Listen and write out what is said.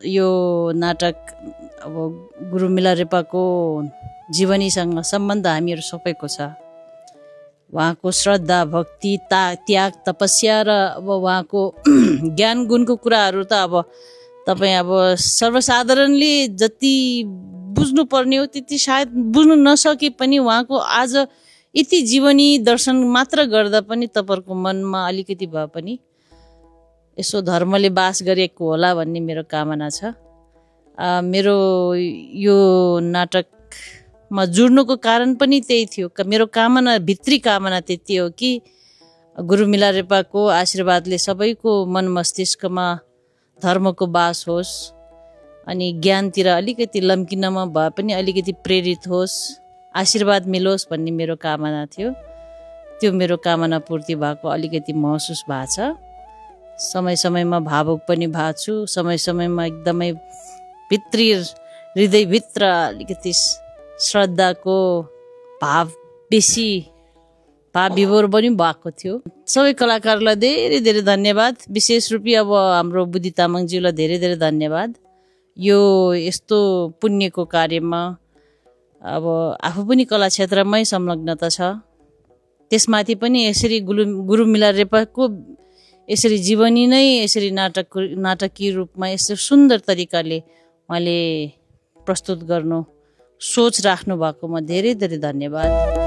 यो नाटक अब गुरुमिला रेपाको जीवनीसँग सम्बन्ध हामीहरू सबैको छ। उहाँको श्रद्धा, भक्ति, त्याग, तपस्या र अब उहाँको ज्ञान गुणको कुराहरू त अब तपाईँ अब सर्वसाधारणले जति बुझ्नुपर्ने हो त्यति सायद बुझ्नु नसके पनि उहाँको आज यति जीवनी दर्शन मात्र गर्दा पनि तपाईँहरूको मनमा अलिकति भए पनि यसो धर्मले बास गरेको होला भन्ने मेरो कामना छ। मेरो यो नाटकमा जुड्नुको कारण पनि त्यही थियो। मेरो कामना, भित्री कामना त्यति हो कि गुरुमिला रेपाको आशीर्वादले सबैको मन मस्तिष्कमा धर्मको बास होस् अनि ज्ञानतिर अलिकति लम्किनमा भए पनि अलिकति प्रेरित होस्, आशीर्वाद मिलोस् भन्ने मेरो कामना थियो। त्यो मेरो कामना पूर्ति भएको अलिकति महसुस भएको छ। समय समयमा भावुक पनि भएको छु, समय समयमा एकदमै भित्री हृदयभित्र अलिकति श्रद्धाको भाव बेसी भाव विभोर पनि भएको थियो। सबै कलाकारलाई धेरै धेरै धन्यवाद। विशेष रूपी अब हाम्रो बुद्धि तामाङज्यूलाई धेरै धेरै धन्यवाद। यो यस्तो पुण्यको कार्यमा अब आफू पनि कला क्षेत्रमै संलग्नता छ, त्यसमाथि पनि यसरी गुरुमिला रेपाको यसरी जीवनी नै यसरी नाटकीय रूपमा यस्तो सुन्दर तरिकाले उहाँले प्रस्तुत गर्नु सोच राख्नु भएकोमा धेरै धेरै धन्यवाद।